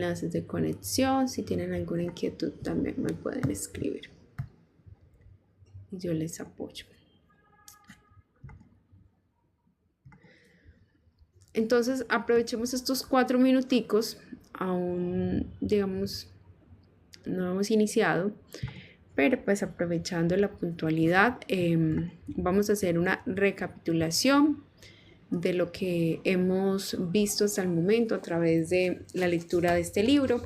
enlaces de conexión. Si tienen alguna inquietud también me pueden escribir y yo les apoyo. Entonces aprovechemos estos 4 minuticos, aún digamos no hemos iniciado, pero pues aprovechando la puntualidad vamos a hacer una recapitulación de lo que hemos visto hasta el momento a través de la lectura de este libro.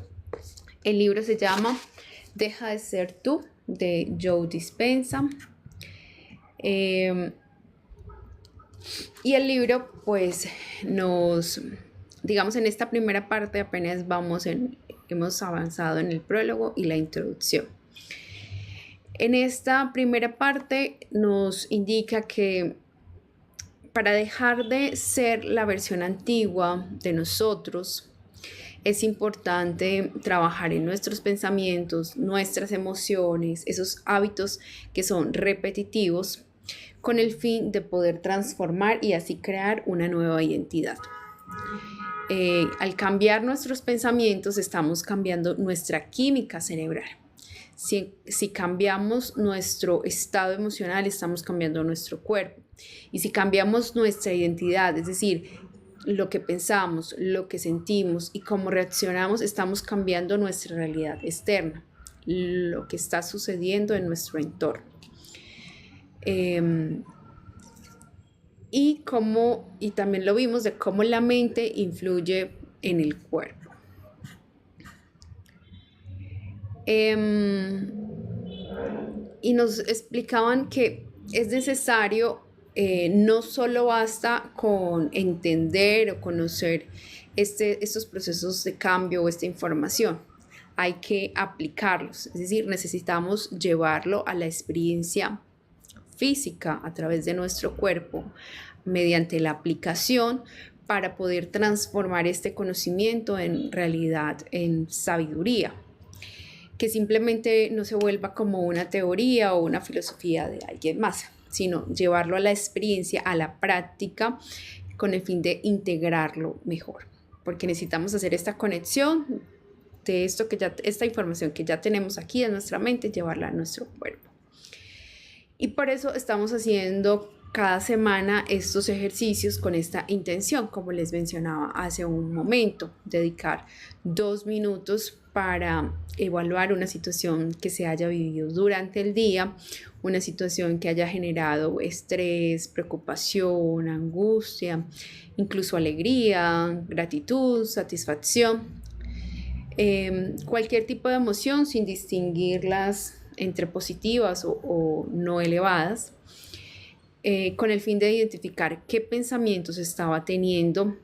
El libro se llama Deja de ser tú, de Joe Dispenza. Y el libro pues digamos en esta primera parte apenas hemos avanzado en el prólogo y la introducción. En esta primera parte nos indica que para dejar de ser la versión antigua de nosotros, es importante trabajar en nuestros pensamientos, nuestras emociones, esos hábitos que son repetitivos, con el fin de poder transformar y así crear una nueva identidad. Al cambiar nuestros pensamientos, estamos cambiando nuestra química cerebral. Si cambiamos nuestro estado emocional, estamos cambiando nuestro cuerpo. Y si cambiamos nuestra identidad, es decir, lo que pensamos, lo que sentimos y cómo reaccionamos, estamos cambiando nuestra realidad externa, lo que está sucediendo en nuestro entorno. Y también lo vimos de cómo la mente influye en el cuerpo. Y nos explicaban que es necesario, no solo basta con entender o conocer estos procesos de cambio o esta información, hay que aplicarlos, es decir, necesitamos llevarlo a la experiencia física a través de nuestro cuerpo mediante la aplicación para poder transformar este conocimiento en realidad, en sabiduría, que simplemente no se vuelva como una teoría o una filosofía de alguien más, sino llevarlo a la experiencia, a la práctica, con el fin de integrarlo mejor, porque necesitamos hacer esta conexión de esta información que ya tenemos aquí en nuestra mente, llevarla a nuestro cuerpo. Y por eso estamos haciendo cada semana estos ejercicios con esta intención, como les mencionaba hace un momento, dedicar 2 minutos para evaluar una situación que se haya vivido durante el día, una situación que haya generado estrés, preocupación, angustia, incluso alegría, gratitud, satisfacción, cualquier tipo de emoción sin distinguirlas entre positivas o no elevadas, con el fin de identificar qué pensamientos estaba teniendo,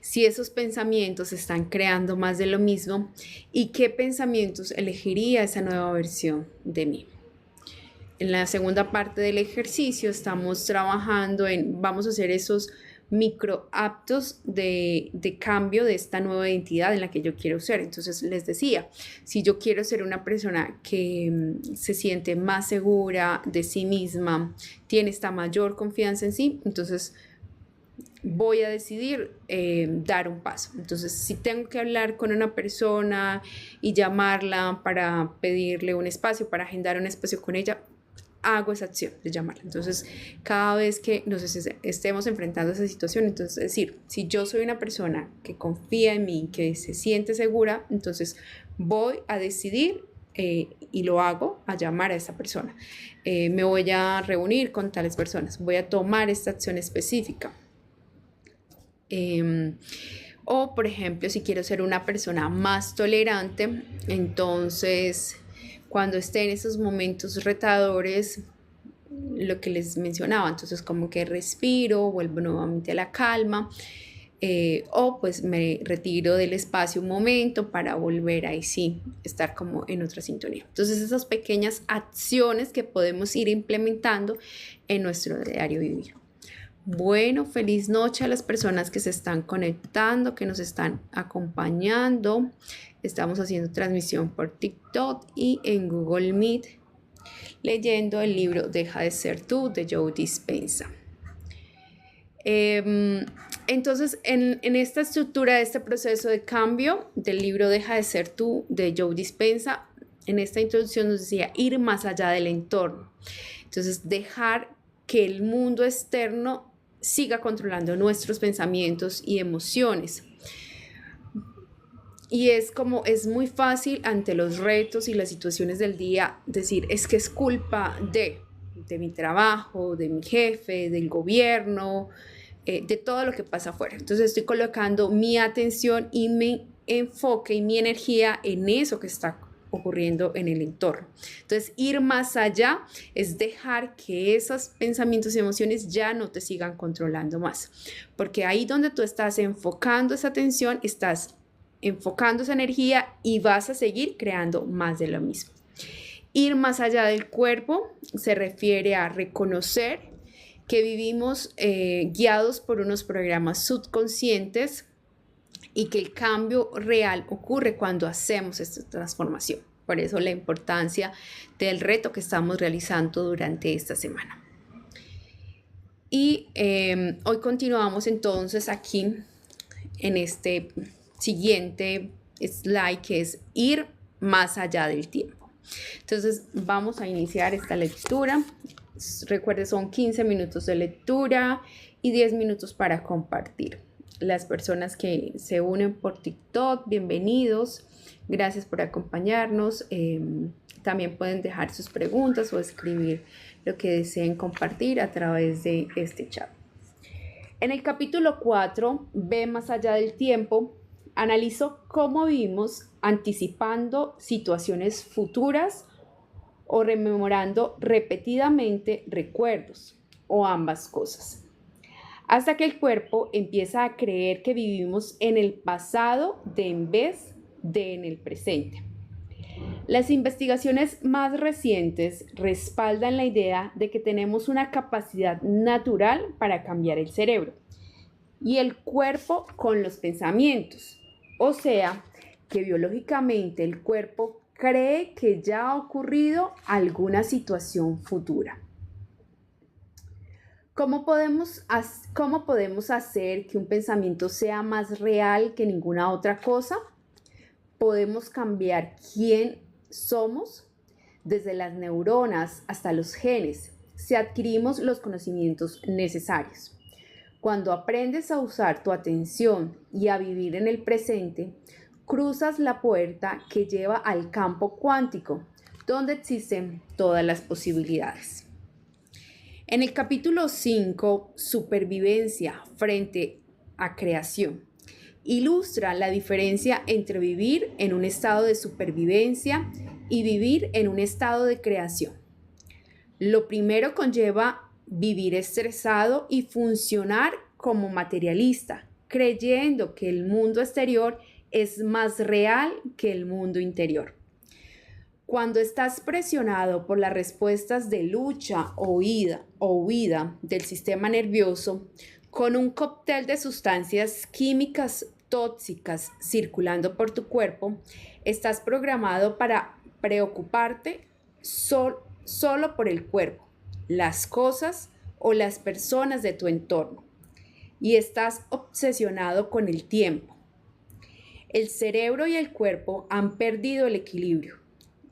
si esos pensamientos están creando más de lo mismo y qué pensamientos elegiría esa nueva versión de mí. En la segunda parte del ejercicio estamos trabajando vamos a hacer esos microactos de cambio de esta nueva identidad en la que yo quiero ser. Entonces les decía, si yo quiero ser una persona que se siente más segura de sí misma, tiene esta mayor confianza en sí, entonces voy a decidir dar un paso. Entonces, si tengo que hablar con una persona y llamarla para pedirle un espacio, para agendar un espacio con ella, hago esa acción de llamarla. Entonces, cada vez que nos estemos enfrentando a esa situación, entonces es decir, si yo soy una persona que confía en mí, que se siente segura, entonces voy a decidir y lo hago a llamar a esa persona. Me voy a reunir con tales personas, voy a tomar esta acción específica. O, por ejemplo, si quiero ser una persona más tolerante, entonces cuando esté en esos momentos retadores, lo que les mencionaba, entonces como que respiro, vuelvo nuevamente a la calma, o pues me retiro del espacio un momento para volver ahí sí, estar como en otra sintonía. Entonces esas pequeñas acciones que podemos ir implementando en nuestro diario vivir. Bueno, feliz noche a las personas que se están conectando, que nos están acompañando. Estamos haciendo transmisión por TikTok y en Google Meet, leyendo el libro Deja de ser tú, de Joe Dispenza. Entonces, en esta estructura de este proceso de cambio del libro Deja de ser tú, de Joe Dispenza, en esta introducción nos decía ir más allá del entorno. Entonces, dejar que el mundo externo siga controlando nuestros pensamientos y emociones. Y es muy fácil ante los retos y las situaciones del día decir, es que es culpa de mi trabajo, de mi jefe, del gobierno, de todo lo que pasa afuera. Entonces estoy colocando mi atención y mi enfoque y mi energía en eso que está ocurriendo en el entorno. Entonces, ir más allá es dejar que esos pensamientos y emociones ya no te sigan controlando más, porque ahí donde tú estás enfocando esa atención, estás enfocando esa energía y vas a seguir creando más de lo mismo. Ir más allá del cuerpo se refiere a reconocer que vivimos guiados por unos programas subconscientes y que el cambio real ocurre cuando hacemos esta transformación. Por eso la importancia del reto que estamos realizando durante esta semana. Y hoy continuamos entonces aquí en este siguiente slide, que es ir más allá del tiempo. Entonces vamos a iniciar esta lectura. Recuerde, son 15 minutos de lectura y 10 minutos para compartir. Las personas que se unen por TikTok, bienvenidos. Gracias por acompañarnos. También pueden dejar sus preguntas o escribir lo que deseen compartir a través de este chat. En el capítulo 4, Ve más allá del tiempo, analizo cómo vivimos anticipando situaciones futuras o rememorando repetidamente recuerdos, o ambas cosas, hasta que el cuerpo empieza a creer que vivimos en el pasado en vez de en el presente. Las investigaciones más recientes respaldan la idea de que tenemos una capacidad natural para cambiar el cerebro y el cuerpo con los pensamientos. O sea, que biológicamente el cuerpo cree que ya ha ocurrido alguna situación futura. ¿Cómo podemos hacer que un pensamiento sea más real que ninguna otra cosa? Podemos cambiar quién somos desde las neuronas hasta los genes si adquirimos los conocimientos necesarios. Cuando aprendes a usar tu atención y a vivir en el presente, cruzas la puerta que lleva al campo cuántico, donde existen todas las posibilidades. En el capítulo 5, Supervivencia frente a creación, ilustra la diferencia entre vivir en un estado de supervivencia y vivir en un estado de creación. Lo primero conlleva vivir estresado y funcionar como materialista, creyendo que el mundo exterior es más real que el mundo interior. Cuando estás presionado por las respuestas de lucha o huida del sistema nervioso, con un cóctel de sustancias químicas tóxicas circulando por tu cuerpo, estás programado para preocuparte solo por el cuerpo, las cosas o las personas de tu entorno, y estás obsesionado con el tiempo. El cerebro y el cuerpo han perdido el equilibrio.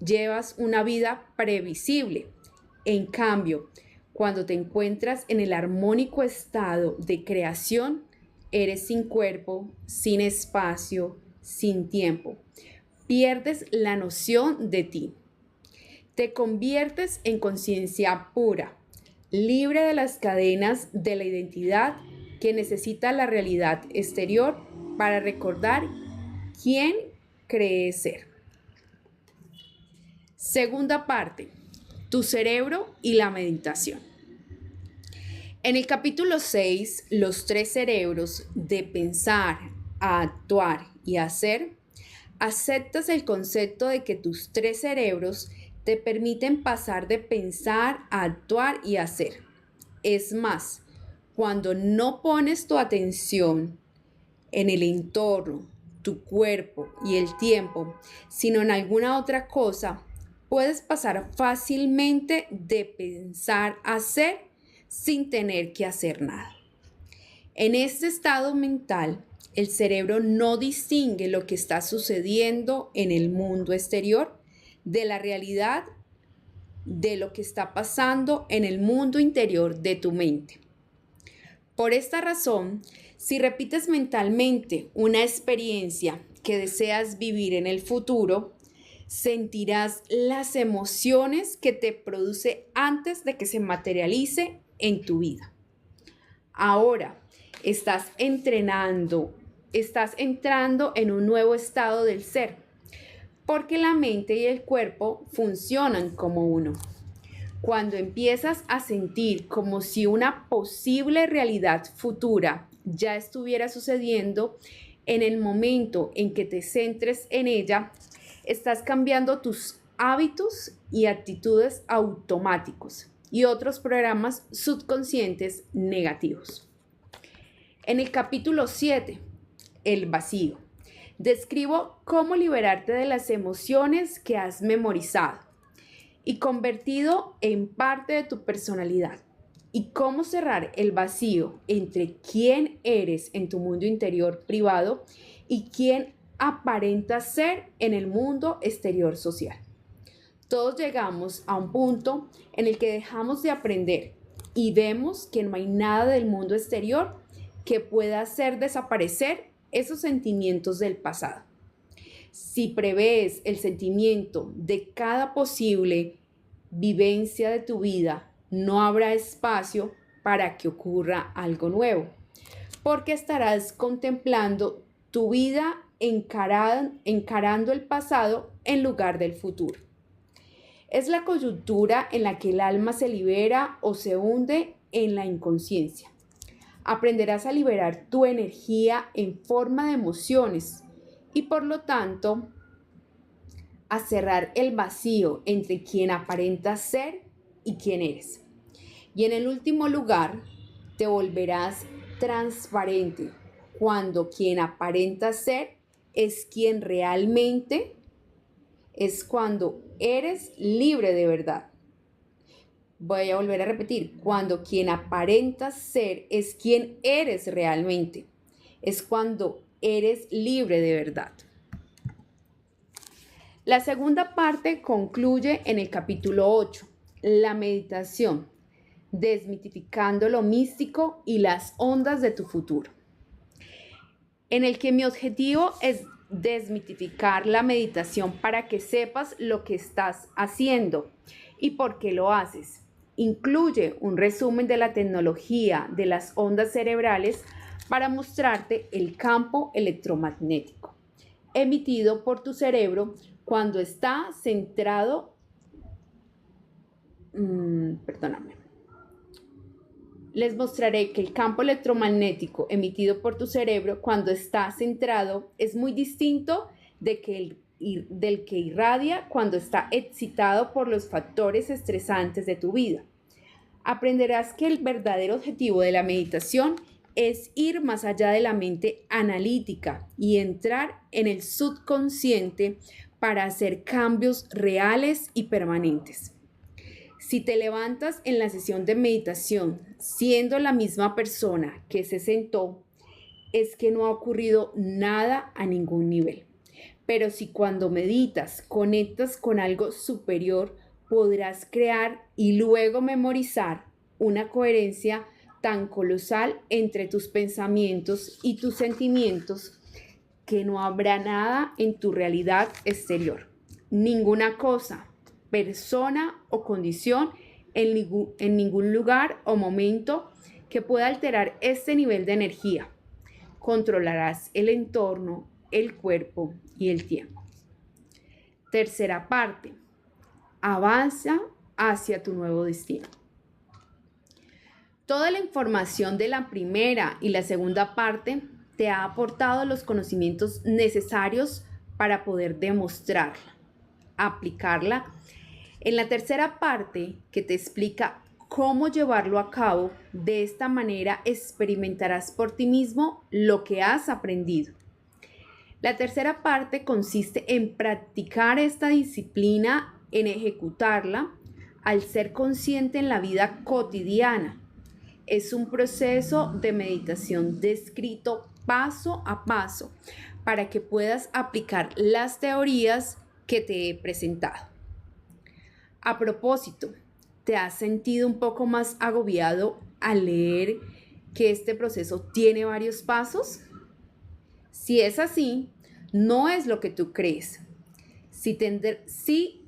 Llevas una vida previsible. En cambio, cuando te encuentras en el armónico estado de creación, eres sin cuerpo, sin espacio, sin tiempo. Pierdes la noción de ti. Te conviertes en conciencia pura, libre de las cadenas de la identidad que necesita la realidad exterior para recordar quién crees ser. Segunda parte, tu cerebro y la meditación. En el capítulo 6, los 3 cerebros de pensar, actuar y hacer, aceptas el concepto de que tus 3 cerebros te permiten pasar de pensar a actuar y hacer. Es más, cuando no pones tu atención en el entorno, tu cuerpo y el tiempo, sino en alguna otra cosa, puedes pasar fácilmente de pensar a hacer sin tener que hacer nada. En este estado mental, el cerebro no distingue lo que está sucediendo en el mundo exterior de la realidad de lo que está pasando en el mundo interior de tu mente. Por esta razón, si repites mentalmente una experiencia que deseas vivir en el futuro, sentirás las emociones que te produce antes de que se materialice en tu vida. Ahora, estás entrando en un nuevo estado del ser, porque la mente y el cuerpo funcionan como uno. Cuando empiezas a sentir como si una posible realidad futura ya estuviera sucediendo, en el momento en que te centres en ella, estás cambiando tus hábitos y actitudes automáticos y otros programas subconscientes negativos. En el capítulo 7, el vacío, describo cómo liberarte de las emociones que has memorizado y convertido en parte de tu personalidad, y cómo cerrar el vacío entre quién eres en tu mundo interior privado y quién aparentas ser en el mundo exterior social. Todos llegamos a un punto en el que dejamos de aprender y vemos que no hay nada del mundo exterior que pueda hacer desaparecer esos sentimientos del pasado. Si prevés el sentimiento de cada posible vivencia de tu vida, no habrá espacio para que ocurra algo nuevo, porque estarás contemplando tu vida encarando el pasado en lugar del futuro. Es la coyuntura en la que el alma se libera o se hunde en la inconsciencia. Aprenderás a liberar tu energía en forma de emociones y por lo tanto a cerrar el vacío entre quien aparentas ser y quién eres. Y en el último lugar, te volverás transparente cuando quien aparenta ser es quien realmente es, cuando eres libre de verdad. Voy a volver a repetir, cuando quien aparenta ser es quien eres realmente, es cuando eres libre de verdad. La segunda parte concluye en el capítulo 8, la meditación, desmitificando lo místico y las ondas de tu futuro, en el que mi objetivo es desmitificar la meditación para que sepas lo que estás haciendo y por qué lo haces. Incluye un resumen de la tecnología de las ondas cerebrales para mostrarte el campo electromagnético emitido por tu cerebro cuando está centrado. Les mostraré que el campo electromagnético emitido por tu cerebro cuando está centrado es muy distinto del que irradia cuando está excitado por los factores estresantes de tu vida. Aprenderás que el verdadero objetivo de la meditación es ir más allá de la mente analítica y entrar en el subconsciente para hacer cambios reales y permanentes. Si te levantas en la sesión de meditación siendo la misma persona que se sentó, es que no ha ocurrido nada a ningún nivel. Pero si cuando meditas conectas con algo superior, podrás crear y luego memorizar una coherencia tan colosal entre tus pensamientos y tus sentimientos que no habrá nada en tu realidad exterior, ninguna cosa, persona o condición en ningún lugar o momento que pueda alterar este nivel de energía. Controlarás el entorno, el cuerpo y el tiempo. Tercera parte. Avanza hacia tu nuevo destino. Toda la información de la primera y la segunda parte te ha aportado los conocimientos necesarios para poder demostrarla, aplicarla. En la tercera parte, que te explica cómo llevarlo a cabo, de esta manera experimentarás por ti mismo lo que has aprendido. La tercera parte consiste en practicar esta disciplina, en ejecutarla al ser consciente en la vida cotidiana. es un proceso de meditación descrito paso a paso para que puedas aplicar las teorías que te he presentado. A propósito, ¿te has sentido un poco más agobiado al leer que este proceso tiene varios pasos? Si es así, no es lo que tú crees. Sí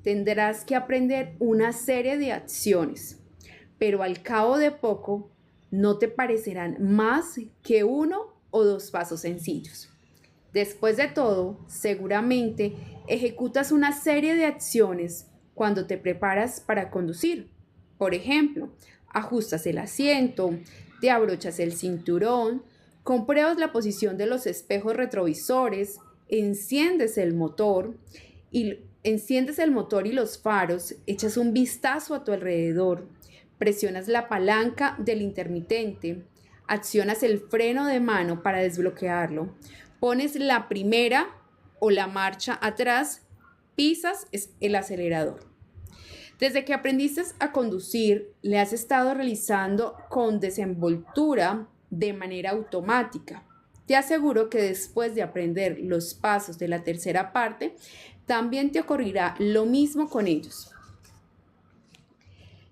tendrás que aprender una serie de acciones, pero al cabo de poco no te parecerán más que 1 o 2 pasos sencillos. Después de todo, seguramente ejecutas una serie de acciones cuando te preparas para conducir. Por ejemplo, ajustas el asiento, te abrochas el cinturón, compruebas la posición de los espejos retrovisores, enciendes el motor y los faros, echas un vistazo a tu alrededor, presionas la palanca del intermitente, accionas el freno de mano para desbloquearlo, pones la primera o la marcha atrás, pisas el acelerador. Desde que aprendiste a conducir, le has estado realizando con desenvoltura de manera automática. Te aseguro que después de aprender los pasos de la tercera parte, también te ocurrirá lo mismo con ellos.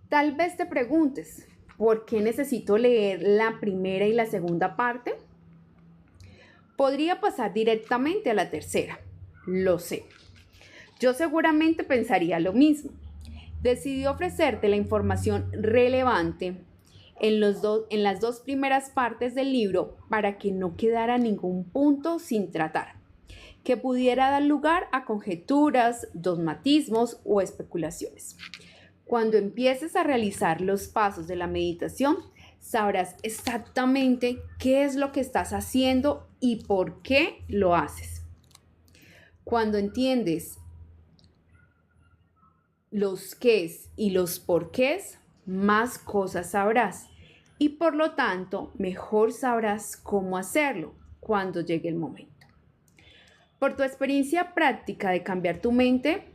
Tal vez te preguntes, ¿por qué necesito leer la primera y la segunda parte? Podría pasar directamente a la tercera, lo sé. Yo seguramente pensaría lo mismo. Decidí ofrecerte la información relevante en las 2 primeras partes del libro para que no quedara ningún punto sin tratar, que pudiera dar lugar a conjeturas, dogmatismos o especulaciones. Cuando empieces a realizar los pasos de la meditación, sabrás exactamente qué es lo que estás haciendo y por qué lo haces. Cuando entiendes los qués y los porqués, más cosas sabrás y por lo tanto mejor sabrás cómo hacerlo cuando llegue el momento. Por tu experiencia práctica de cambiar tu mente,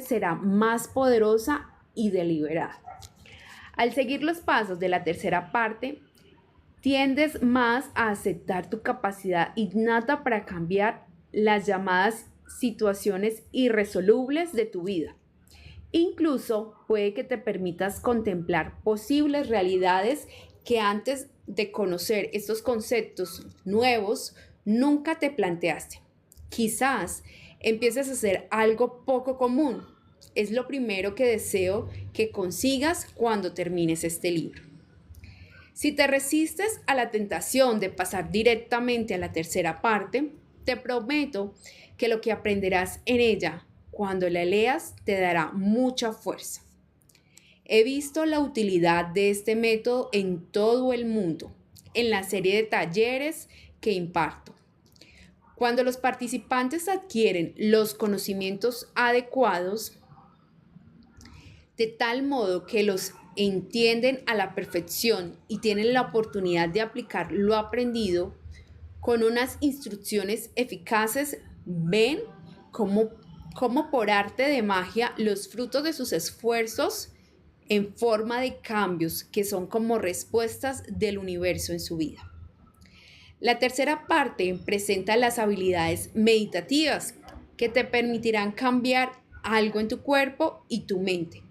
será más poderosa y deliberada. Al seguir los pasos de la tercera parte, tiendes más a aceptar tu capacidad innata para cambiar las llamadas situaciones irresolubles de tu vida. Incluso puede que te permitas contemplar posibles realidades que antes de conocer estos conceptos nuevos nunca te planteaste. Quizás empieces a hacer algo poco común. Es lo primero que deseo que consigas cuando termines este libro. Si te resistes a la tentación de pasar directamente a la tercera parte, te prometo que lo que aprenderás en ella cuando la leas te dará mucha fuerza. He visto la utilidad de este método en todo el mundo, en la serie de talleres que imparto. Cuando los participantes adquieren los conocimientos adecuados, de tal modo que los entienden a la perfección y tienen la oportunidad de aplicar lo aprendido, con unas instrucciones eficaces, ven cómo por arte de magia los frutos de sus esfuerzos en forma de cambios que son como respuestas del universo en su vida. La tercera parte presenta las habilidades meditativas que te permitirán cambiar algo en tu cuerpo y tu mente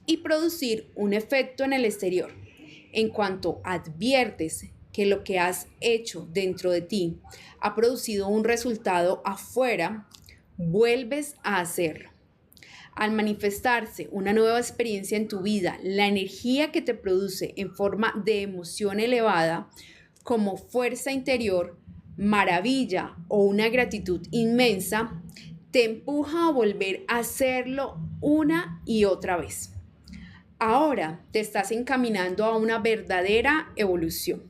y producir un efecto en el exterior. En cuanto adviertes que lo que has hecho dentro de ti ha producido un resultado afuera, vuelves a hacerlo. Al manifestarse una nueva experiencia en tu vida, la energía que te produce en forma de emoción elevada, como fuerza interior, maravilla o una gratitud inmensa, te empuja a volver a hacerlo una y otra vez. Ahora te estás encaminando a una verdadera evolución.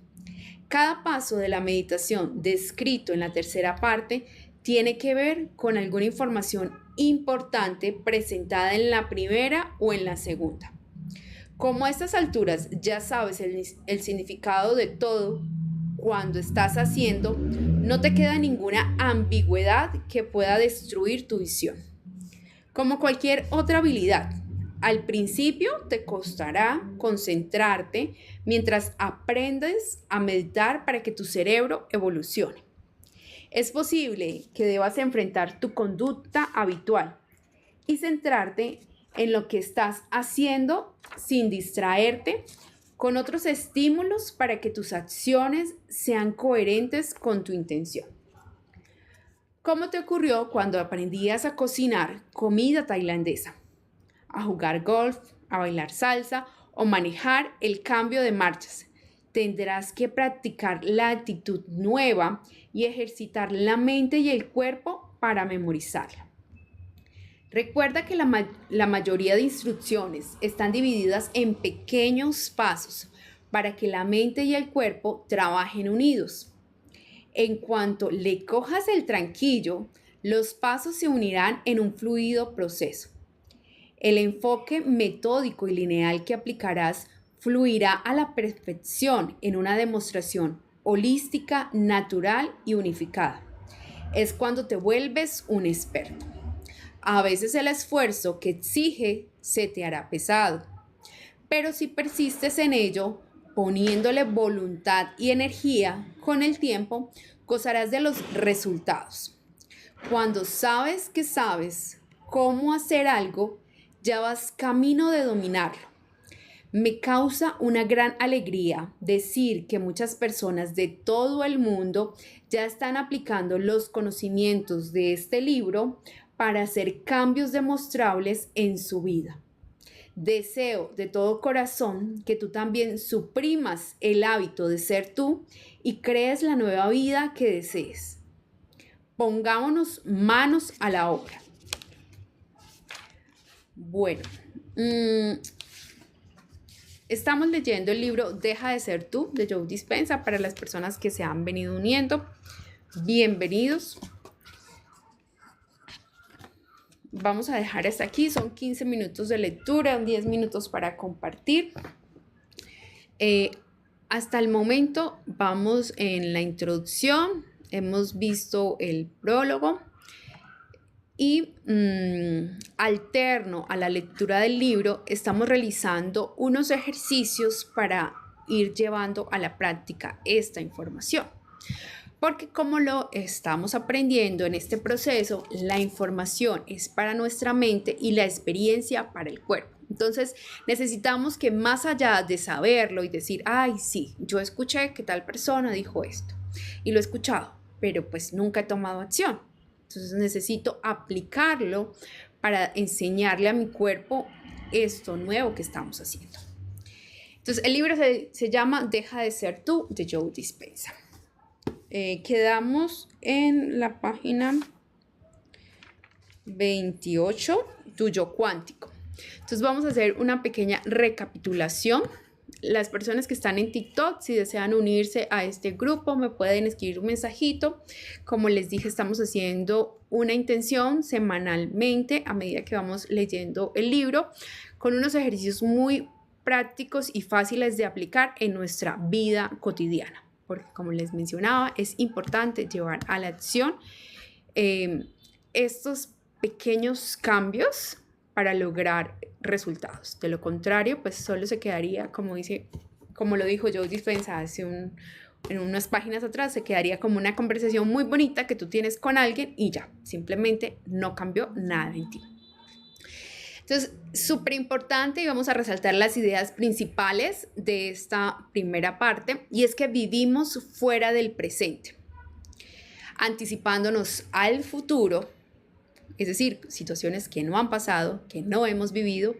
Cada paso de la meditación descrito en la tercera parte tiene que ver con alguna información importante presentada en la primera o en la segunda. Como a estas alturas ya sabes el significado de todo cuando estás haciendo, no te queda ninguna ambigüedad que pueda destruir tu visión. Como cualquier otra habilidad, Al principio te costará concentrarte mientras aprendes a meditar para que tu cerebro evolucione. Es posible que debas enfrentar tu conducta habitual y centrarte en lo que estás haciendo sin distraerte con otros estímulos para que tus acciones sean coherentes con tu intención. ¿Cómo te ocurrió cuando aprendías a cocinar comida tailandesa, a jugar golf, a bailar salsa o manejar el cambio de marchas? Tendrás que practicar la actitud nueva y ejercitar la mente y el cuerpo para memorizarla. Recuerda que la mayoría de instrucciones están divididas en pequeños pasos para que la mente y el cuerpo trabajen unidos. En cuanto le cojas el tranquillo, los pasos se unirán en un fluido proceso. El enfoque metódico y lineal que aplicarás fluirá a la perfección en una demostración holística, natural y unificada. Es cuando te vuelves un experto. A veces el esfuerzo que exige se te hará pesado, pero si persistes en ello, poniéndole voluntad y energía, con el tiempo gozarás de los resultados. Cuando sabes que sabes cómo hacer algo, ya vas camino de dominarlo. Me causa una gran alegría decir que muchas personas de todo el mundo ya están aplicando los conocimientos de este libro para hacer cambios demostrables en su vida. Deseo de todo corazón que tú también suprimas el hábito de ser tú y crees la nueva vida que desees. Pongámonos manos a la obra. Bueno, estamos leyendo el libro Deja de ser tú de Joe Dispenza. Para las personas que se han venido uniendo, bienvenidos. Vamos a dejar hasta aquí, son 15 minutos de lectura, 10 minutos para compartir. Hasta el momento vamos en la introducción, hemos visto el prólogo y alterno a la lectura del libro estamos realizando unos ejercicios para ir llevando a la práctica esta información. Porque como lo estamos aprendiendo en este proceso, la información es para nuestra mente y la experiencia para el cuerpo. Entonces necesitamos que más allá de saberlo y decir, ay, sí, yo escuché que tal persona dijo esto y lo he escuchado, pero pues nunca he tomado acción. Entonces necesito aplicarlo para enseñarle a mi cuerpo esto nuevo que estamos haciendo. Entonces el libro se llama Deja de ser tú de Joe Dispenza. Quedamos en la página 28, tu yo cuántico. Entonces vamos a hacer una pequeña recapitulación. Las personas que están en TikTok, si desean unirse a este grupo, me pueden escribir un mensajito. Como les dije, estamos haciendo una intención semanalmente a medida que vamos leyendo el libro, con unos ejercicios muy prácticos y fáciles de aplicar en nuestra vida cotidiana. Porque como les mencionaba, es importante llevar a la acción estos pequeños cambios para lograr resultados. De lo contrario, pues solo se quedaría, como lo dijo Joe Dispenza en unas páginas atrás, se quedaría como una conversación muy bonita que tú tienes con alguien y ya, simplemente no cambió nada en ti. Entonces, súper importante y vamos a resaltar las ideas principales de esta primera parte, y es que vivimos fuera del presente, anticipándonos al futuro, es decir, situaciones que no han pasado, que no hemos vivido,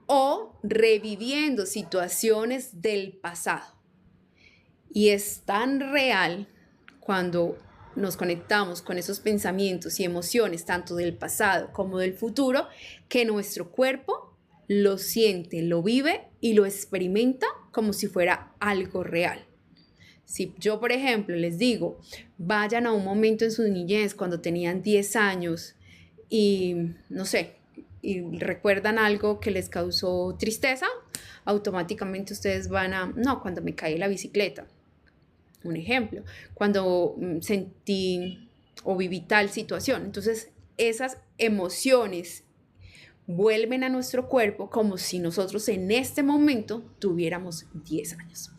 o reviviendo situaciones del pasado. Y es tan real cuando nos conectamos con esos pensamientos y emociones, tanto del pasado como del futuro, que nuestro cuerpo lo siente, lo vive y lo experimenta como si fuera algo real. Si yo, por ejemplo, les digo, vayan a un momento en su niñez cuando tenían 10 años y, no sé, y recuerdan algo que les causó tristeza, automáticamente ustedes van a, no, cuando me caí la bicicleta. Un ejemplo, cuando sentí o viví tal situación. Entonces, esas emociones vuelven a nuestro cuerpo como si nosotros en este momento tuviéramos 10 años.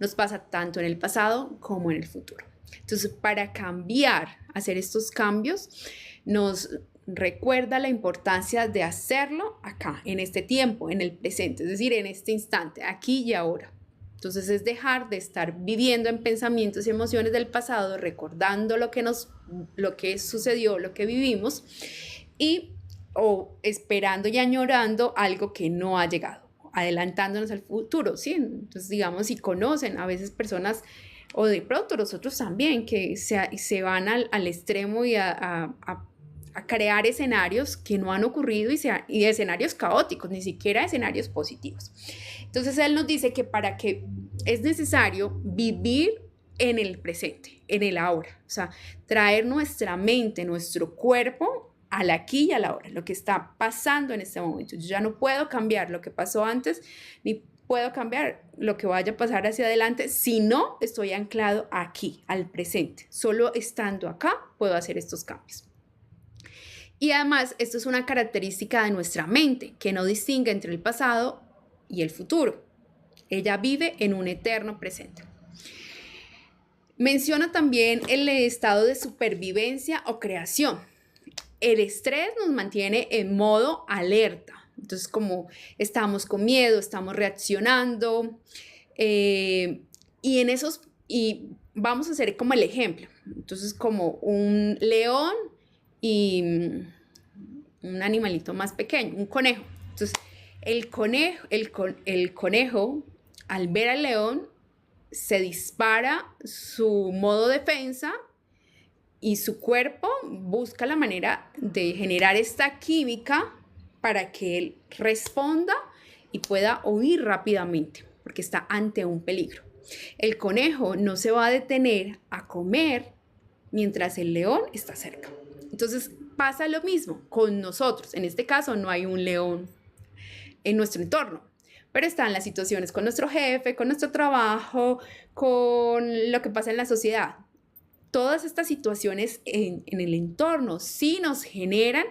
Nos pasa tanto en el pasado como en el futuro. Entonces, para cambiar, hacer estos cambios, nos recuerda la importancia de hacerlo acá, en este tiempo, en el presente, es decir, en este instante, aquí y ahora. Entonces es dejar de estar viviendo en pensamientos y emociones del pasado, recordando lo que sucedió, lo que vivimos, o esperando y añorando algo que no ha llegado, adelantándonos al futuro, ¿sí? Entonces, digamos, si conocen a veces personas, o de pronto nosotros también, que se van al extremo y a crear escenarios que no han ocurrido y escenarios caóticos, ni siquiera escenarios positivos. Entonces él nos dice que para que es necesario vivir en el presente, en el ahora, o sea, traer nuestra mente, nuestro cuerpo al aquí y a la hora, lo que está pasando en este momento. Yo ya no puedo cambiar lo que pasó antes, ni puedo cambiar lo que vaya a pasar hacia adelante si no estoy anclado aquí, al presente. Solo estando acá puedo hacer estos cambios. Y además, esto es una característica de nuestra mente, que no distingue entre el pasado y el futuro. Ella vive en un eterno presente. Menciona también el estado de supervivencia o creación. El estrés nos mantiene en modo alerta. Entonces, como estamos con miedo, estamos reaccionando, y vamos a hacer como el ejemplo. Entonces, como un león y un animalito más pequeño, un conejo. Entonces, el conejo, al ver al león, se dispara su modo defensa y su cuerpo busca la manera de generar esta química para que él responda y pueda huir rápidamente, porque está ante un peligro. El conejo no se va a detener a comer mientras el león está cerca. Entonces pasa lo mismo con nosotros. En este caso no hay un león en nuestro entorno, pero están las situaciones con nuestro jefe, con nuestro trabajo, con lo que pasa en la sociedad. Todas estas situaciones en el entorno sí nos generan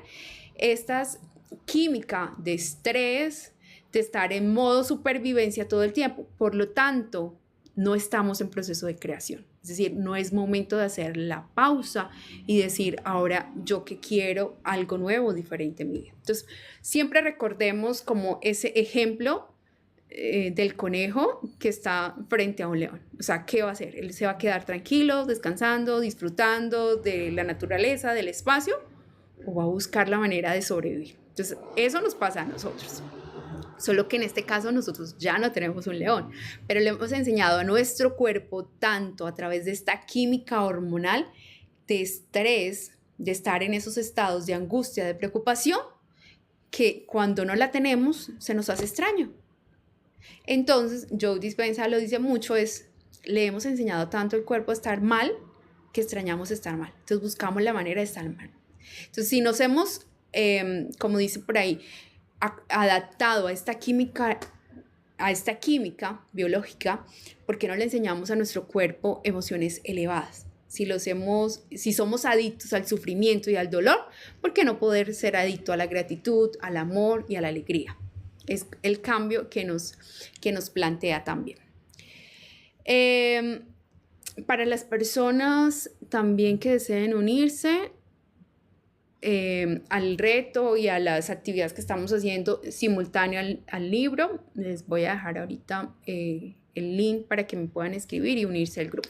estas química de estrés, de estar en modo supervivencia todo el tiempo. Por lo tanto, no estamos en proceso de creación. Es decir, no es momento de hacer la pausa y decir, ahora yo que quiero algo nuevo, diferente en mi vida. Entonces, siempre recordemos como ese ejemplo del conejo que está frente a un león. O sea, ¿qué va a hacer? Él se va a quedar tranquilo, descansando, disfrutando de la naturaleza, del espacio, o va a buscar la manera de sobrevivir. Entonces, eso nos pasa a nosotros. Solo que en este caso nosotros ya no tenemos un león, pero le hemos enseñado a nuestro cuerpo tanto a través de esta química hormonal de estrés, de estar en esos estados de angustia, de preocupación, que cuando no la tenemos se nos hace extraño. Entonces, Joe Dispenza lo dice mucho, le hemos enseñado tanto al cuerpo a estar mal que extrañamos estar mal. Entonces buscamos la manera de estar mal. Entonces, si nos hemos, como dice por ahí, adaptado a esta química biológica, ¿por qué no le enseñamos a nuestro cuerpo emociones elevadas? Si somos adictos al sufrimiento y al dolor, ¿por qué no poder ser adicto a la gratitud, al amor y a la alegría? Es el cambio que nos plantea también. Para las personas también que deseen unirse al reto y a las actividades que estamos haciendo simultáneo al libro, les voy a dejar ahorita el link para que me puedan escribir y unirse al grupo.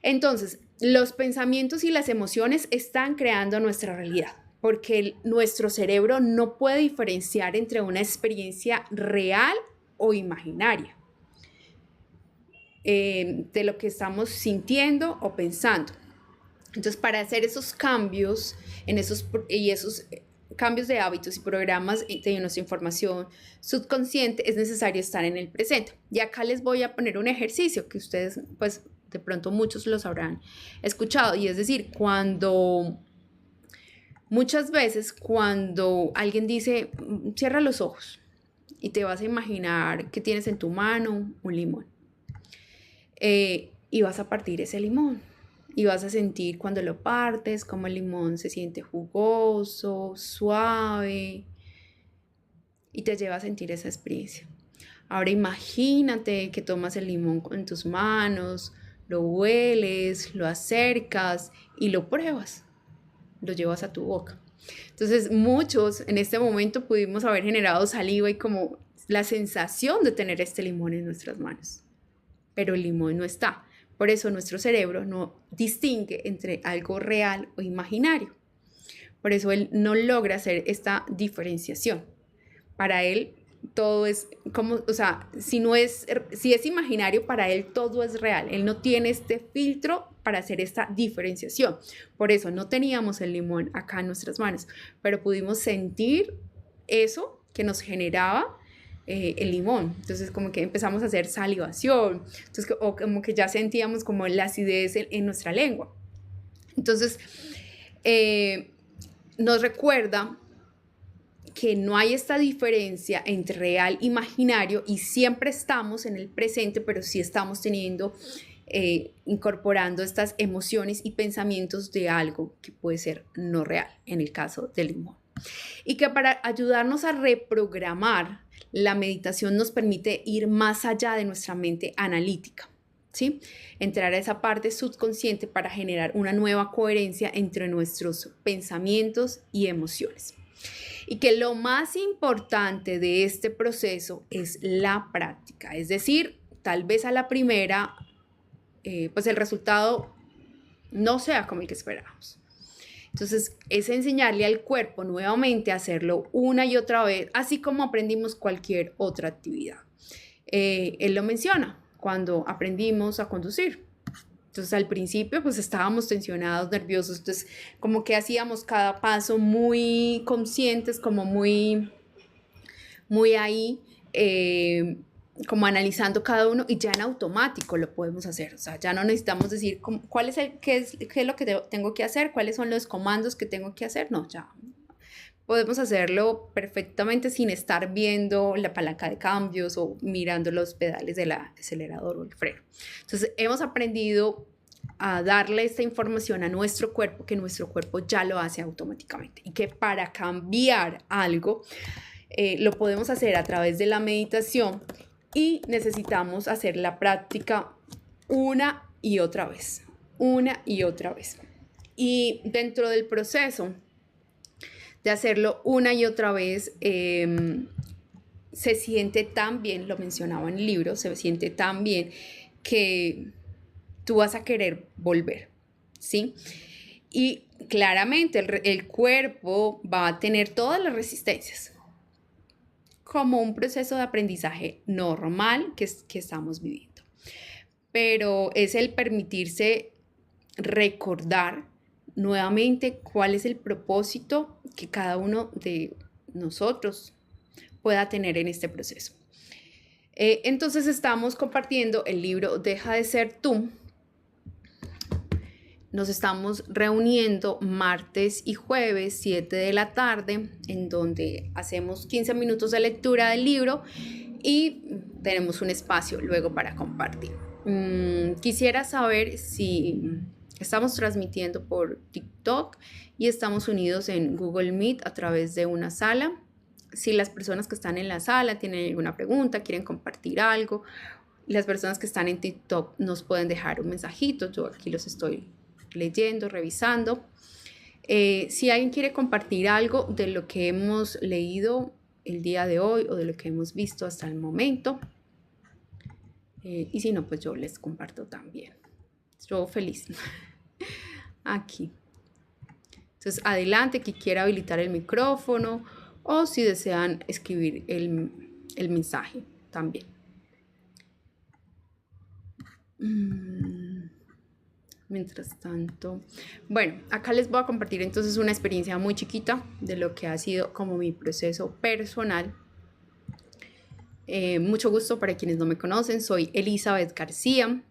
Entonces, los pensamientos y las emociones están creando nuestra realidad, porque nuestro cerebro no puede diferenciar entre una experiencia real o imaginaria de lo que estamos sintiendo o pensando. Entonces, para hacer esos cambios esos cambios de hábitos y programas de nuestra información subconsciente, es necesario estar en el presente. Y acá les voy a poner un ejercicio que ustedes, pues, de pronto muchos los habrán escuchado, y es decir, muchas veces cuando alguien dice, cierra los ojos y te vas a imaginar que tienes en tu mano un limón, y vas a partir ese limón y vas a sentir cuando lo partes como el limón se siente jugoso, suave, y te lleva a sentir esa experiencia. Ahora imagínate que tomas el limón en tus manos, lo hueles, lo acercas y lo pruebas, lo llevas a tu boca. Entonces muchos en este momento pudimos haber generado saliva y como la sensación de tener este limón en nuestras manos, pero el limón no está. Por eso nuestro cerebro no distingue entre algo real o imaginario. Por eso él no logra hacer esta diferenciación. Para él todo es como, o sea, si es imaginario, para él todo es real. Él no tiene este filtro para hacer esta diferenciación. Por eso no teníamos el limón acá en nuestras manos, pero pudimos sentir eso que nos generaba el limón. Entonces como que empezamos a hacer salivación, entonces, o como que ya sentíamos como la acidez en nuestra lengua. Entonces nos recuerda que no hay esta diferencia entre real e imaginario y siempre estamos en el presente, pero sí estamos incorporando estas emociones y pensamientos de algo que puede ser no real, en el caso del limón. Y que para ayudarnos a reprogramar, la meditación nos permite ir más allá de nuestra mente analítica, ¿sí? Entrar a esa parte subconsciente para generar una nueva coherencia entre nuestros pensamientos y emociones. Y que lo más importante de este proceso es la práctica, es decir, tal vez a la primera, pues el resultado no sea como el que esperábamos. Entonces, es enseñarle al cuerpo nuevamente a hacerlo una y otra vez, así como aprendimos cualquier otra actividad. Él lo menciona cuando aprendimos a conducir. Entonces, al principio, pues estábamos tensionados, nerviosos, entonces como que hacíamos cada paso muy conscientes, como muy ahí, como analizando cada uno, y ya en automático lo podemos hacer. O sea, ya no necesitamos decir qué es lo que tengo que hacer, cuáles son los comandos que tengo que hacer. No, ya podemos hacerlo perfectamente sin estar viendo la palanca de cambios o mirando los pedales del acelerador o el freno. Entonces, hemos aprendido a darle esta información a nuestro cuerpo, que nuestro cuerpo ya lo hace automáticamente, y que para cambiar algo lo podemos hacer a través de la meditación, y necesitamos hacer la práctica una y otra vez, Y dentro del proceso de hacerlo una y otra vez, se siente tan bien, lo mencionaba en el libro, se siente tan bien que tú vas a querer volver, ¿sí? Y claramente el cuerpo va a tener todas las resistencias, como un proceso de aprendizaje normal que estamos viviendo. Pero es el permitirse recordar nuevamente cuál es el propósito que cada uno de nosotros pueda tener en este proceso. Entonces estamos compartiendo el libro Deja de ser tú. Nos estamos reuniendo martes y jueves 7 de la tarde, en donde hacemos 15 minutos de lectura del libro y tenemos un espacio luego para compartir. Quisiera saber si estamos transmitiendo por TikTok y estamos unidos en Google Meet a través de una sala. Si las personas que están en la sala tienen alguna pregunta, quieren compartir algo, las personas que están en TikTok nos pueden dejar un mensajito. Yo aquí los estoy leyendo, revisando. Si alguien quiere compartir algo de lo que hemos leído el día de hoy o de lo que hemos visto hasta el momento, y si no, pues yo les comparto también. Yo feliz. Aquí. Entonces, adelante, que quiera habilitar el micrófono o si desean escribir el mensaje también. Mientras tanto, bueno, acá les voy a compartir entonces una experiencia muy chiquita de lo que ha sido como mi proceso personal. Mucho gusto para quienes no me conocen, soy Elizabeth García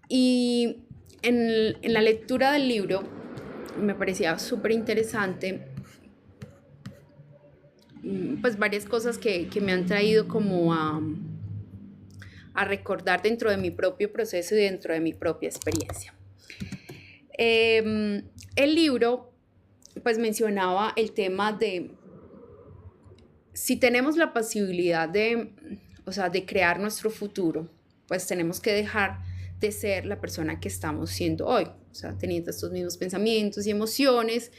y en la lectura del libro me parecía súper interesante pues varias cosas que me han traído como a recordar dentro de mi propio proceso y dentro de mi propia experiencia. El libro pues mencionaba el tema de si tenemos la posibilidad de, o sea, de crear nuestro futuro, pues tenemos que dejar de ser la persona que estamos siendo hoy, o sea, teniendo estos mismos pensamientos y emociones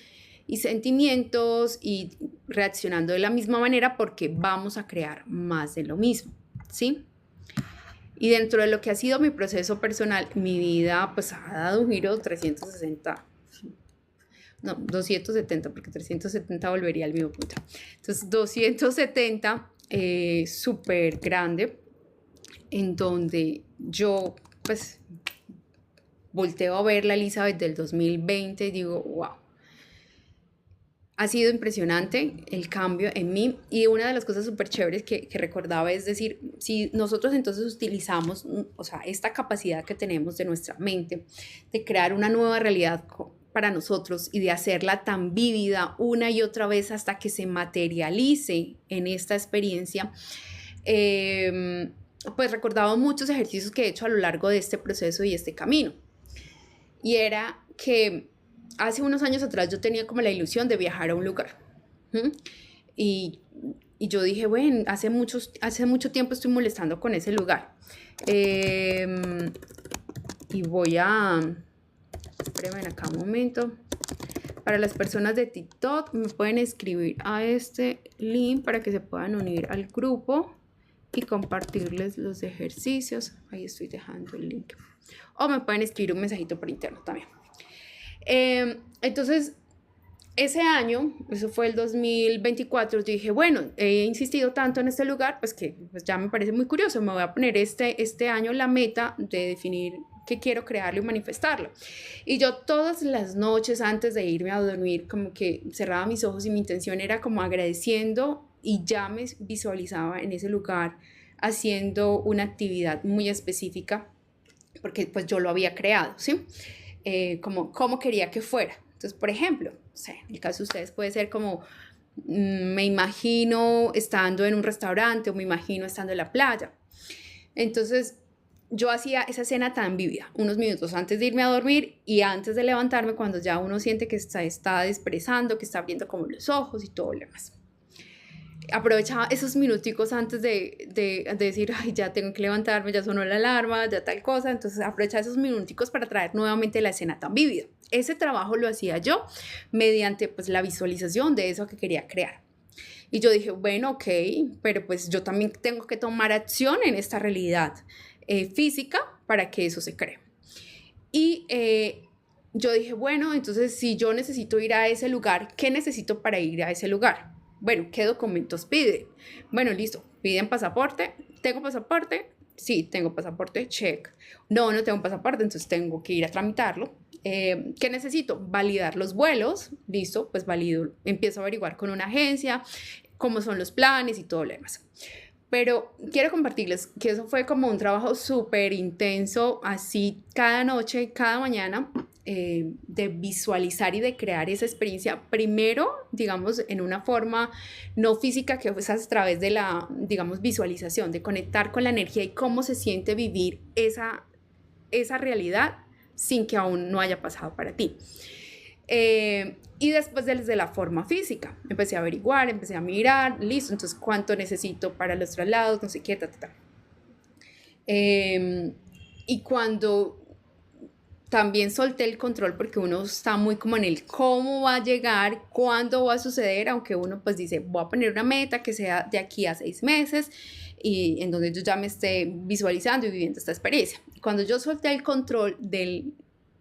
y sentimientos y reaccionando de la misma manera porque vamos a crear más de lo mismo, ¿sí? Y dentro de lo que ha sido mi proceso personal, mi vida pues ha dado un giro 360, no, 270, porque 370 volvería al mismo punto. Entonces, 270, súper grande, en donde yo pues volteo a ver la Elizabeth del 2020 y digo, wow, ha sido impresionante el cambio en mí. Y una de las cosas súper chéveres que recordaba es decir, si nosotros entonces utilizamos, o sea, esta capacidad que tenemos de nuestra mente de crear una nueva realidad para nosotros y de hacerla tan vívida una y otra vez hasta que se materialice en esta experiencia, pues recordaba muchos ejercicios que he hecho a lo largo de este proceso y este camino. Y era que hace unos años atrás yo tenía como la ilusión de viajar a un lugar. Y yo dije, bueno, hace mucho tiempo estoy molestando con ese lugar. Y voy a... Espérenme acá un momento. Para las personas de TikTok me pueden escribir a este link para que se puedan unir al grupo y compartirles los ejercicios. Ahí estoy dejando el link. O me pueden escribir un mensajito por interno también. Entonces, ese año, eso fue el 2024, yo dije, bueno, he insistido tanto en este lugar, pues que pues ya me parece muy curioso, me voy a poner este año la meta de definir qué quiero crearlo y manifestarlo. Y yo todas las noches antes de irme a dormir, como que cerraba mis ojos y mi intención era como agradeciendo y ya me visualizaba en ese lugar haciendo una actividad muy específica, porque pues yo lo había creado, ¿sí? Como quería que fuera. Entonces, por ejemplo, no sé, en el caso de ustedes puede ser como me imagino estando en un restaurante o me imagino estando en la playa. Entonces, yo hacía esa escena tan vívida, unos minutos antes de irme a dormir y antes de levantarme, cuando ya uno siente que está desperezando, que está abriendo como los ojos y todo lo demás. Aprovechaba esos minuticos antes de decir, ay, ya tengo que levantarme, ya sonó la alarma, ya tal cosa. Entonces aprovechaba esos minuticos para traer nuevamente la escena tan vívida. Ese trabajo lo hacía yo mediante pues la visualización de eso que quería crear. Y yo dije, bueno, ok, pero pues yo también tengo que tomar acción en esta realidad física para que eso se cree. Y yo dije, bueno, entonces si yo necesito ir a ese lugar, ¿qué necesito para ir a ese lugar? Bueno, ¿qué documentos pide? Bueno, listo, piden pasaporte. ¿Tengo pasaporte? Sí, tengo pasaporte, check. No, no tengo pasaporte, entonces tengo que ir a tramitarlo. ¿Qué necesito? Validar los vuelos. Listo, pues valido. Empiezo a averiguar con una agencia cómo son los planes y todo lo demás. Pero quiero compartirles que eso fue como un trabajo súper intenso, así cada noche, cada mañana, de visualizar y de crear esa experiencia, primero, digamos, en una forma no física, que es a través de la, digamos, visualización, de conectar con la energía y cómo se siente vivir esa realidad sin que aún no haya pasado para ti. Y después desde la forma física, empecé a averiguar, empecé a mirar, listo, entonces cuánto necesito para los traslados, no sé qué, y cuando también solté el control, porque uno está muy como en el cómo va a llegar, cuándo va a suceder, aunque uno pues dice, voy a poner una meta que sea de aquí a 6 meses, y en donde yo ya me esté visualizando y viviendo esta experiencia. Cuando yo solté el control del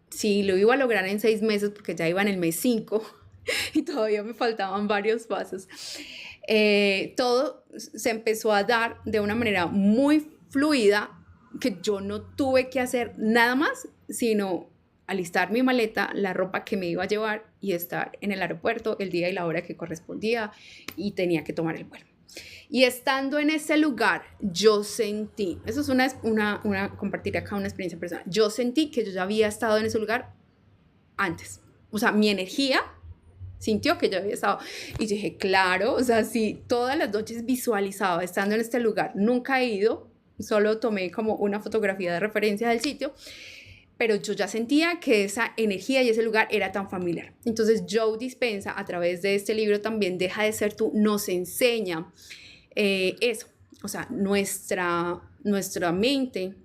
si lo iba a lograr en 6 meses, porque ya iba en el mes 5 y todavía me faltaban varios pasos, todo se empezó a dar de una manera muy fluida, que yo no tuve que hacer nada más, sino alistar mi maleta, la ropa que me iba a llevar y estar en el aeropuerto el día y la hora que correspondía y tenía que tomar el vuelo. Y estando en ese lugar, yo sentí, eso es compartir acá una experiencia personal, yo sentí que yo ya había estado en ese lugar antes. O sea, mi energía sintió que yo había estado. Y yo dije, claro, o sea, sí, todas las noches visualizaba estando en este lugar. Nunca he ido, solo tomé como una fotografía de referencia del sitio, pero yo ya sentía que esa energía y ese lugar era tan familiar. Entonces Joe Dispenza, a través de este libro también, Deja de ser tú, nos enseña eso. O sea, nuestra mente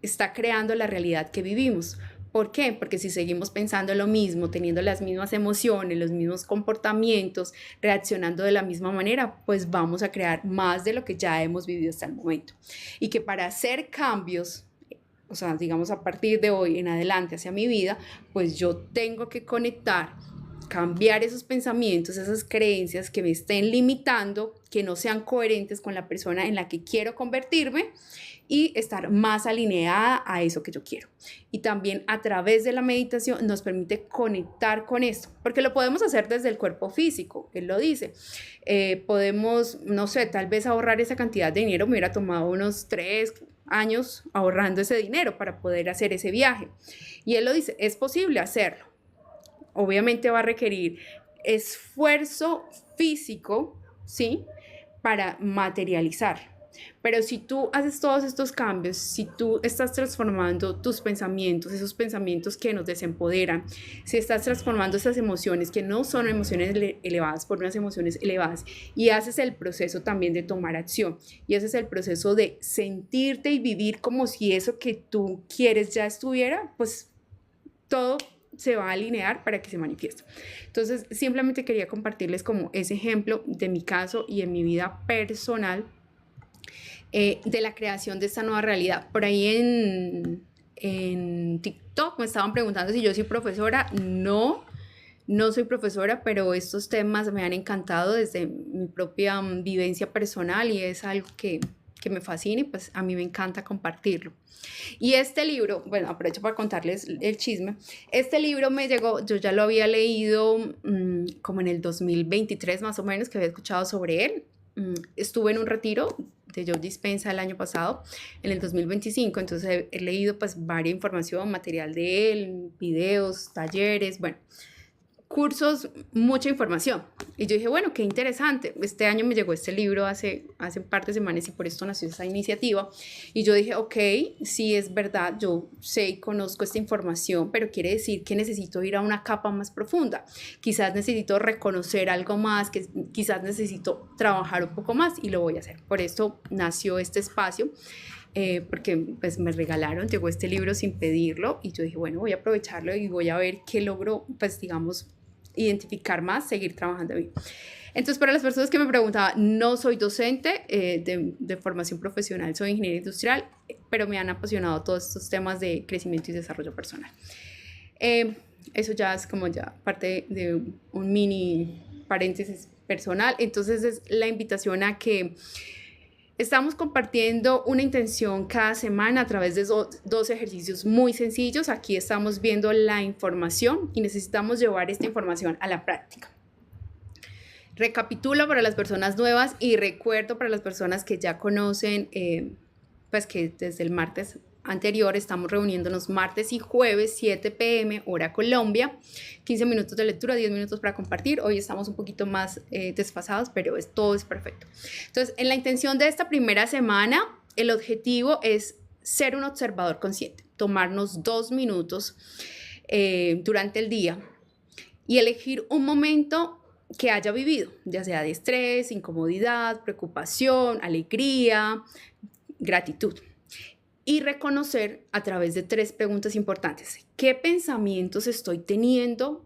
está creando la realidad que vivimos. ¿Por qué? Porque si seguimos pensando lo mismo, teniendo las mismas emociones, los mismos comportamientos, reaccionando de la misma manera, pues vamos a crear más de lo que ya hemos vivido hasta el momento. Y que para hacer cambios, o sea, digamos a partir de hoy en adelante hacia mi vida, pues yo tengo que conectar, cambiar esos pensamientos, esas creencias que me estén limitando, que no sean coherentes con la persona en la que quiero convertirme, y estar más alineada a eso que yo quiero. Y también a través de la meditación nos permite conectar con esto, porque lo podemos hacer desde el cuerpo físico, él lo dice. Podemos, no sé, tal vez ahorrar esa cantidad de dinero, me hubiera tomado unos 3 años ahorrando ese dinero para poder hacer ese viaje. Y él lo dice, es posible hacerlo. Obviamente va a requerir esfuerzo físico, ¿sí? Para materializar. Pero si tú haces todos estos cambios, si tú estás transformando tus pensamientos, esos pensamientos que nos desempoderan, si estás transformando esas emociones que no son emociones elevadas por unas emociones elevadas, y haces el proceso también de tomar acción, y haces el proceso de sentirte y vivir como si eso que tú quieres ya estuviera, pues todo se va a alinear para que se manifieste. Entonces, simplemente quería compartirles como ese ejemplo de mi caso y en mi vida personal, de la creación de esta nueva realidad. Por ahí en TikTok me estaban preguntando si yo soy profesora. No, no soy profesora, pero estos temas me han encantado desde mi propia vivencia personal y es algo que me fascina y pues a mí me encanta compartirlo. Y este libro, bueno, aprovecho para contarles el chisme. Este libro me llegó, yo ya lo había leído como en el 2023 más o menos, que había escuchado sobre él. Estuve en un retiro de Joe Dispenza el año pasado, en el 2025, entonces he leído pues varias información, material de él, videos, talleres, bueno, cursos, mucha información. Y yo dije, bueno, qué interesante. Este año me llegó este libro hace un par de semanas y por esto nació esta iniciativa. Y yo dije, ok, sí es verdad, yo sé y conozco esta información, pero quiere decir que necesito ir a una capa más profunda. Quizás necesito reconocer algo más, que quizás necesito trabajar un poco más y lo voy a hacer. Por esto nació este espacio. Porque pues me regalaron, llegó este libro sin pedirlo y yo dije, bueno, voy a aprovecharlo y voy a ver qué logro, pues digamos, identificar más, seguir trabajando bien. Entonces, para las personas que me preguntaban, no soy docente de formación profesional, soy ingeniera industrial, pero me han apasionado todos estos temas de crecimiento y desarrollo personal. Eso ya es como ya parte de un mini paréntesis personal. Entonces, es la invitación a que estamos compartiendo una intención cada semana a través de dos ejercicios muy sencillos. Aquí estamos viendo la información y necesitamos llevar esta información a la práctica. Recapitulo para las personas nuevas y recuerdo para las personas que ya conocen, pues que desde el martes anterior estamos reuniéndonos martes y jueves 7 p.m. hora Colombia, 15 minutos de lectura, 10 minutos para compartir. Hoy estamos un poquito más desfasados, pero todo es perfecto. Entonces, en la intención de esta primera semana, el objetivo es ser un observador consciente, tomarnos 2 minutos durante el día y elegir un momento que haya vivido, ya sea de estrés, incomodidad, preocupación, alegría, gratitud. Y reconocer a través de 3 preguntas importantes. ¿Qué pensamientos estoy teniendo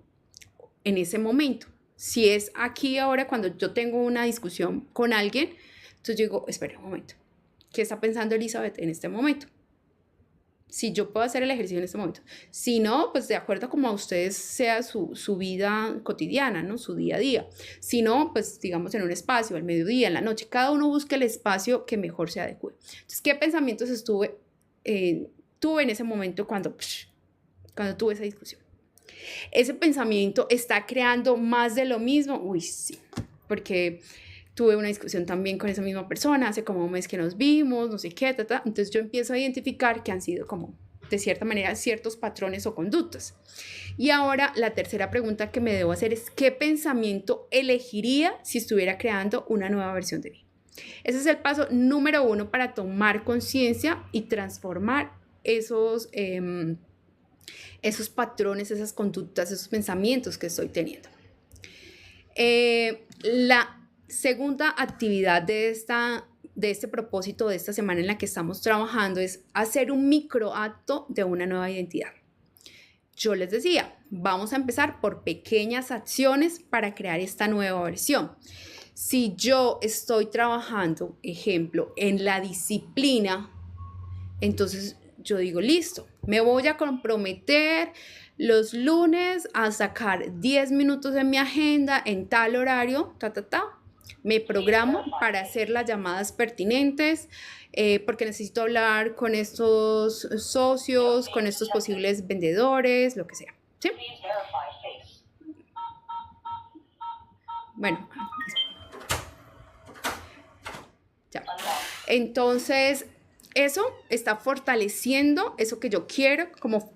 en ese momento? Si es aquí ahora cuando yo tengo una discusión con alguien, entonces yo digo, espera un momento, ¿qué está pensando Elizabeth en este momento? Si yo puedo hacer el ejercicio en este momento. Si no, pues de acuerdo a como a ustedes sea su vida cotidiana, ¿no? Su día a día. Si no, pues digamos en un espacio, al mediodía, en la noche, cada uno busca el espacio que mejor se adecue. Entonces, ¿qué pensamientos tuve en ese momento cuando tuve esa discusión? Ese pensamiento está creando más de lo mismo. Uy, sí, porque tuve una discusión también con esa misma persona hace como un mes que nos vimos, no sé qué, entonces yo empiezo a identificar que han sido como, de cierta manera, ciertos patrones o conductas. Y ahora la tercera pregunta que me debo hacer es, ¿qué pensamiento elegiría si estuviera creando una nueva versión de mí? Ese es el paso número 1 para tomar conciencia y transformar esos esos patrones, esas conductas, esos pensamientos que estoy teniendo. La segunda actividad de este propósito de esta semana en la que estamos trabajando es hacer un microacto de una nueva identidad. Yo les decía, vamos a empezar por pequeñas acciones para crear esta nueva versión. Si yo estoy trabajando, ejemplo, en la disciplina, entonces yo digo, listo, me voy a comprometer los lunes a sacar 10 minutos en mi agenda en tal horario, me programo para hacer las llamadas pertinentes, porque necesito hablar con estos socios, con estos posibles vendedores, lo que sea, ¿sí? Bueno, ya. Entonces, eso está fortaleciendo eso que yo quiero, como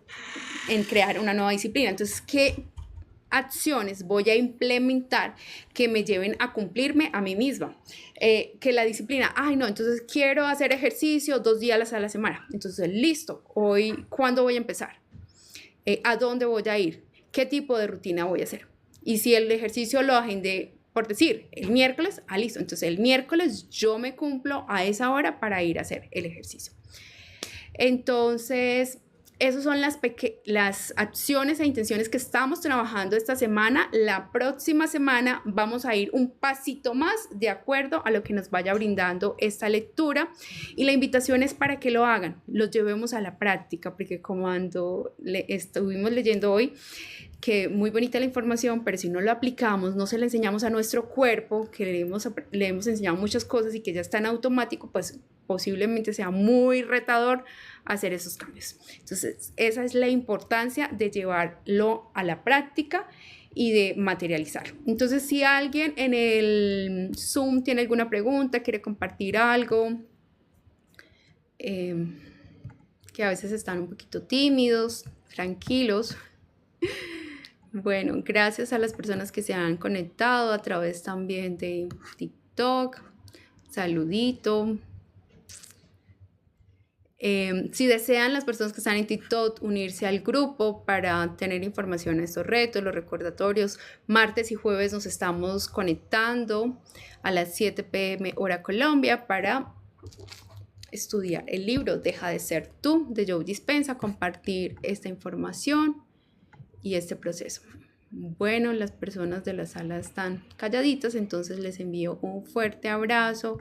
en crear una nueva disciplina. Entonces, ¿qué acciones voy a implementar que me lleven a cumplirme a mí misma? Que la disciplina, no, entonces quiero hacer ejercicio 2 días a la semana. Entonces, listo, hoy, ¿cuándo voy a empezar? ¿A dónde voy a ir? ¿Qué tipo de rutina voy a hacer? Y si el ejercicio lo agendé, por decir, el miércoles, listo. Entonces, el miércoles yo me cumplo a esa hora para ir a hacer el ejercicio. Entonces, esas son las acciones e intenciones que estamos trabajando esta semana. La próxima semana vamos a ir un pasito más de acuerdo a lo que nos vaya brindando esta lectura. Y la invitación es para que lo hagan, lo llevemos a la práctica, porque como estuvimos leyendo hoy, que muy bonita la información, pero si no lo aplicamos, no se le enseñamos a nuestro cuerpo, que le hemos enseñado muchas cosas y que ya está en automático, pues posiblemente sea muy retador hacer esos cambios. Entonces, esa es la importancia de llevarlo a la práctica y de materializar. Entonces, si alguien en el Zoom tiene alguna pregunta, quiere compartir algo, que a veces están un poquito tímidos, tranquilos. Bueno, gracias a las personas que se han conectado a través también de TikTok. Saludito. Si desean las personas que están en TikTok unirse al grupo para tener información de estos retos, los recordatorios, martes y jueves nos estamos conectando a las 7 p.m. hora Colombia para estudiar el libro Deja de ser tú de Joe Dispenza, compartir esta información y este proceso. Bueno, las personas de la sala están calladitas, entonces les envío un fuerte abrazo,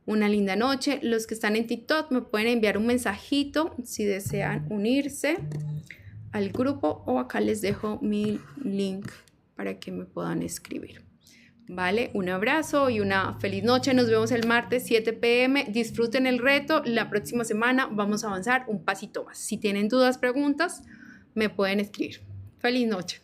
una linda noche. Los que están en TikTok me pueden enviar un mensajito si desean unirse al grupo, o acá les dejo mi link para que me puedan escribir. Vale, un abrazo y una feliz noche. Nos vemos el martes 7 p.m. Disfruten el reto. La próxima semana vamos a avanzar un pasito más. Si tienen dudas, preguntas, me pueden escribir. Feliz noche.